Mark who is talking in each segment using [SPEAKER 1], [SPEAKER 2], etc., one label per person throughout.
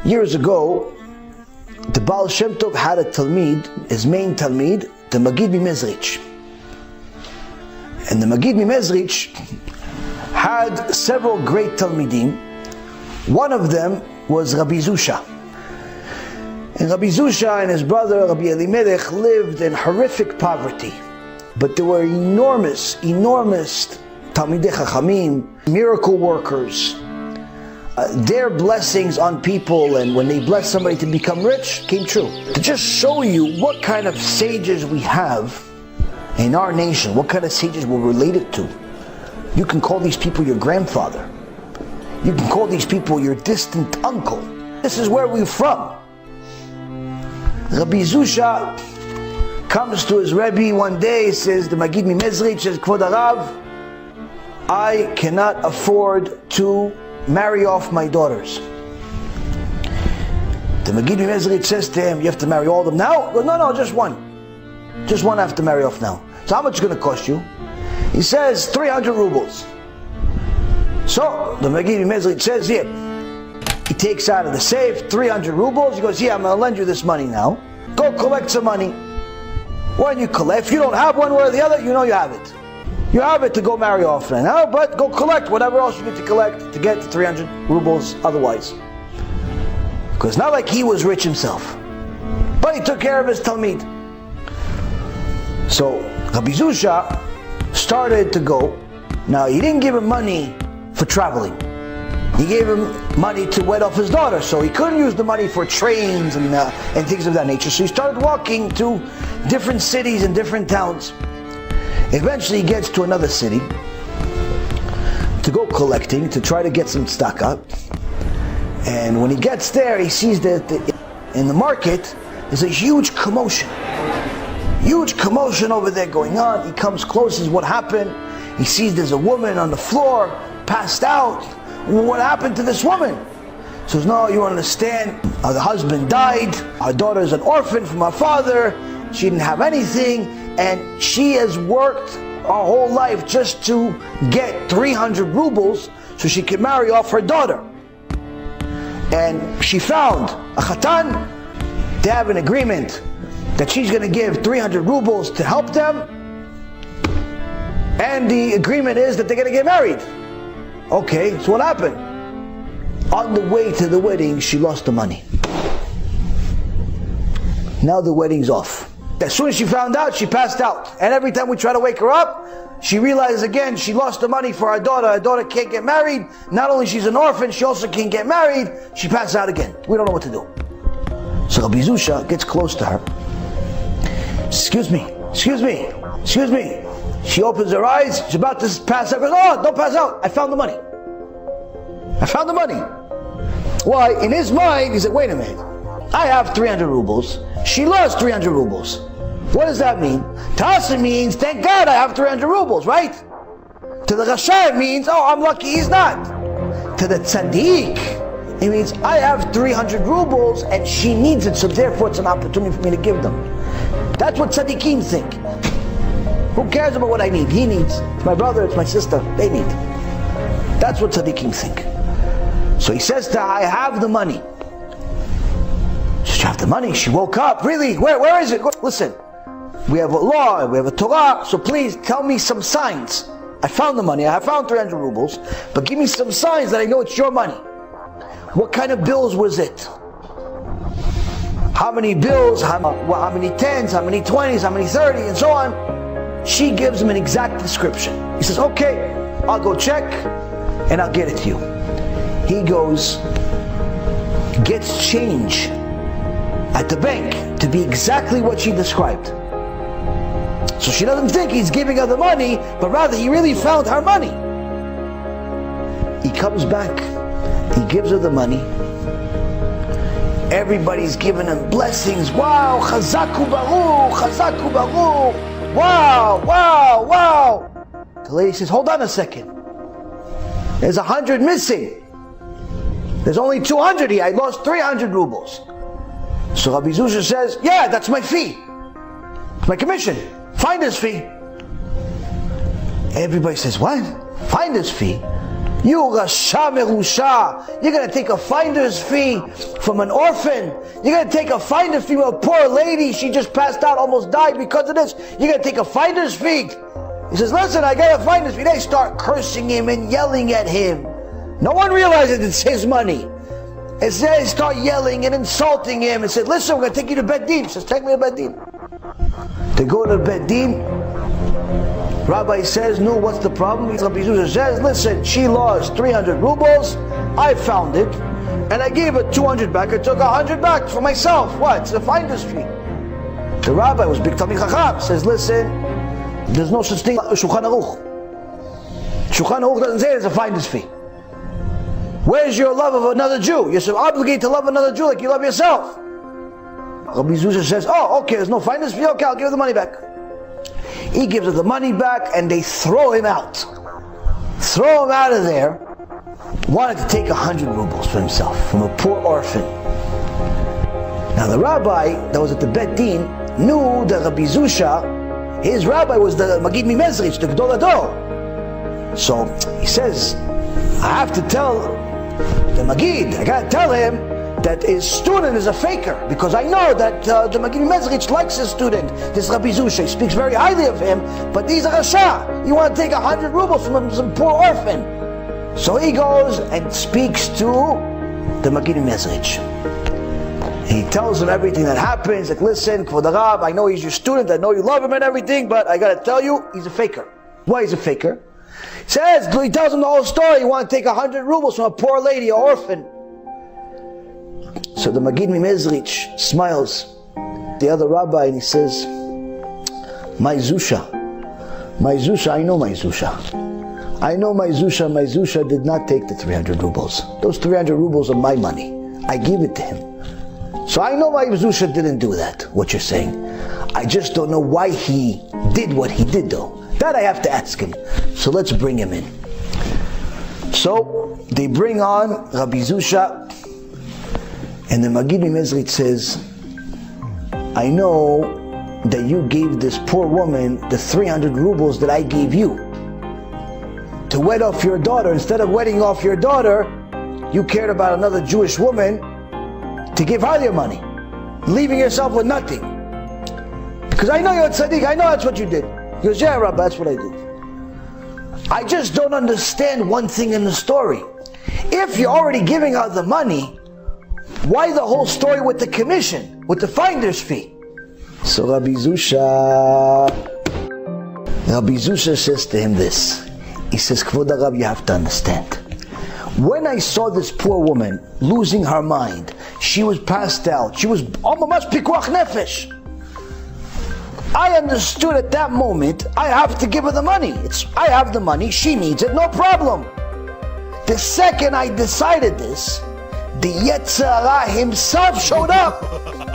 [SPEAKER 1] Years ago, the Baal Shem Tov had a Talmid, his main Talmid, the Magid Mimezrich. And the Magid Mimezrich had several great Talmidim. One of them was Rabbi Zusha. And Rabbi Zusha and his brother Rabbi Elimelech lived in horrific poverty. But there were enormous Talmidei Chachamim, miracle workers. Their blessings on people, and when they blessed somebody to become rich, came true. To just show you what kind of sages we have in our nation, what kind of sages we're related to. You can call these people your grandfather. You can call these people your distant uncle. This is where we're from. Rabbi Zusha comes to his Rebbe one day, says, the Magid Mimezrich says, Kvod Harav, I cannot afford to marry off my daughters. The Magid Mimezrich says to him, you have to marry all of them now? He goes, no, just one. Just one I have to marry off now. So how much is it going to cost you? He says, 300 rubles. So the Magid Mimezrich says, here. He takes out of the safe 300 rubles. He goes, yeah, I'm going to lend you this money now. Go collect some money. When you collect, if you don't have one way or the other, you know you have it. You have it to go marry off now, but go collect whatever else you need to collect to get the 300 rubles otherwise. Because not like he was rich himself, but he took care of his Talmid. So Rabbi Zusha started to go. Now he didn't give him money for traveling. He gave him money to wed off his daughter, so he couldn't use the money for trains and things of that nature. So he started walking to different cities and different towns. Eventually he gets to another city to go collecting, to try to get some tzedaka. And when he gets there, he sees that in the market there's a huge commotion. Huge commotion over there going on. He comes close, says, what happened? He sees there's a woman on the floor, passed out. What happened to this woman? He says, no, you understand, the husband died, our daughter is an orphan from her father, she didn't have anything, and she has worked her whole life just to get 300 rubles so she could marry off her daughter. And she found a chatan, they have an agreement that she's going to give 300 rubles to help them, and the agreement is that they're going to get married. Okay, so what happened? On the way to the wedding, she lost the money. Now the wedding's off. As soon as she found out, she passed out. And every time we try to wake her up, she realizes again she lost the money for her daughter. Her daughter can't get married. Not only she's an orphan, she also can't get married. She passes out again. We don't know what to do. So Rabbi Zusha gets close to her. Excuse me. She opens her eyes, she's about to pass out. Goes, oh, don't pass out. I found the money. Why? In his mind, he said, wait a minute. I have 300 rubles. She lost 300 rubles. What does that mean? To us it means, thank God I have 300 rubles, right? To the Rasha it means, oh, I'm lucky he's not. To the tzaddik, it means I have 300 rubles and she needs it, so therefore it's an opportunity for me to give them. That's what tzadikim think. Who cares about what I need? He needs. It's my brother, it's my sister. They need. That's what tzadikim think. So he says to her, I have the money. She says, you have the money? She woke up. Really? Where is it? Listen, we have a law, we have a Torah, so please tell me some signs. I found the money. I found 300 rubles, but give me some signs that I know it's your money. What kind of bills was it? How many bills? How many 10s? How many 20s? How many 30? And so on. She gives him an exact description. He says, okay, I'll go check and I'll get it to you. He goes, gets change at the bank to be exactly what she described. So she doesn't think he's giving her the money, but rather he really found her money. He comes back, he gives her the money. Everybody's giving him blessings. Wow, chazaku baruch, wow. The lady says, hold on a second. There's 100 missing. There's only 200 here. I lost 300 rubles. So Rabbi Zusha says, yeah, that's my fee. It's my commission. Finder's fee. Everybody says, what? Finder's fee? You Rasha Merusha. You're going to take a finder's fee from an orphan. You're going to take a finder's fee from a poor lady. She just passed out, almost died because of this. You're going to take a finder's fee. He says, listen, I got a finder's fee. They start cursing him and yelling at him. No one realizes it's his money. And so they start yelling and insulting him and said, listen, we're going to take you to Bet Din. He says, take me to Bet Din. They go to Bet Din. Rabbi says, no, what's the problem? Rabbi Zusha says, listen, she lost 300 rubles. I found it. And I gave her 200 back. I took 100 back for myself. What? It's a finder's fee. The rabbi was big Talmid Chacham. Says, listen, there's no such thing as Shulchan Aruch. Shulchan Aruch doesn't say it's a finder's fee. Where's your love of another Jew? You're so obligated to love another Jew like you love yourself. Rabbi Zusha says, oh, okay, there's no finder's fee. Okay, I'll give her the money back. He gives her the money back and they throw him out. Throw him out of there. Wanted to take 100 rubles for himself from a poor orphan. Now the rabbi that was at the Bet Din knew that Rabbi Zusha, his rabbi was the Magid Mimezrich, the Gdol Ador. So he says, I have to tell the Magid, I gotta tell him that his student is a faker, because I know that the Magid Mezrich likes his student, this Rabbi Zusha. He speaks very highly of him, but he's a Rasha. You want to take 100 rubles from some poor orphan. So he goes and speaks to the Magid Mezrich. He tells him everything that happens, like, listen, Kvod Rab, I know he's your student, I know you love him and everything, but I gotta tell you, he's a faker. Why he's a faker? He tells him the whole story. You want to take 100 rubles from a poor lady, an orphan. So the Magid Mimezrich smiles, the other rabbi, and he says, my Zusha, I know my Zusha. I know my Zusha did not take the 300 rubles. Those 300 rubles are my money. I give it to him. So I know my Zusha didn't do that, what you're saying. I just don't know why he did what he did though. That I have to ask him. So let's bring him in. So they bring on Rabbi Zusha, and the Magid Mimezrich says, I know that you gave this poor woman the 300 rubles that I gave you to wed off your daughter. Instead of wedding off your daughter, you cared about another Jewish woman to give her your money, leaving yourself with nothing. Because I know you're a tzadik, I know that's what you did. He goes, yeah, Rabbi, that's what I did. I just don't understand one thing in the story. If you're already giving out the money, why the whole story with the commission, with the finder's fee? So Rabbi Zusha says to him this. He says, Kvod Rab, you have to understand. When I saw this poor woman losing her mind, she was passed out, she was almost pikuach nefesh. I understood at that moment, I have to give her the money. I have the money, she needs it, no problem. The second I decided this, the Yetzer Hara himself showed up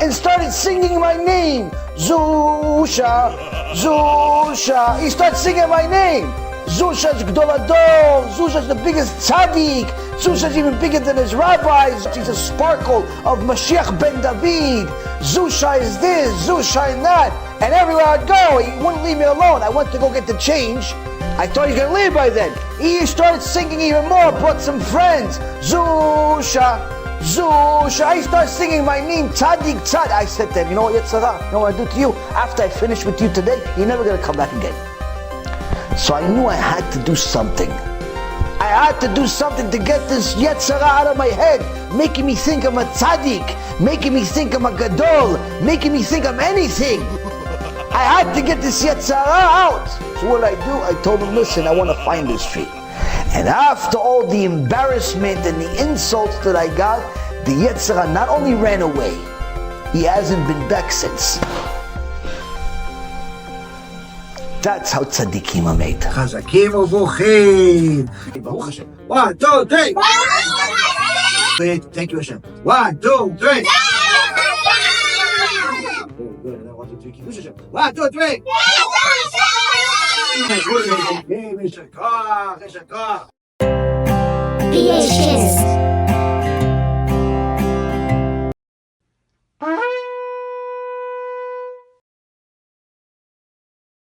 [SPEAKER 1] and started singing my name. Zusha, Zusha. He started singing my name. Zusha's Gdol Ador. Zusha's the biggest tzaddik. Zusha's even bigger than his rabbis. He's a sparkle of Mashiach ben David. Zusha is this, Zusha is that. And everywhere I'd go, he wouldn't leave me alone. I went to go get the change. I thought he was going to leave by then. He started singing even more, brought some friends. Zusha, Zusha. He started singing my name, tzadik, tzadik. I said to him, you know what, Yetzer Hara, you know what I do to you? After I finish with you today, you're never going to come back again. So I knew I had to do something. I had to do something to get this Yetzer Hara out of my head, making me think I'm a tzadik, making me think I'm a gadol, making me think I'm anything. I had to get this Yetzer Hara out. So what I do? I told him, listen, I want to find this fee. And after all the embarrassment and the insults that I got, the Yetzer Hara not only ran away, he hasn't been back since. That's how tzadikim are made.
[SPEAKER 2] Chazakim u'vuchim. Baruch Hashem. 1, 2, 3. Thank you, Hashem. 1, 2, 3. Good. And then 1, 2, 3. Kiddush Hashem. 1, 2, 3. Yesher koach, yesher koach.
[SPEAKER 3] BHKIDS.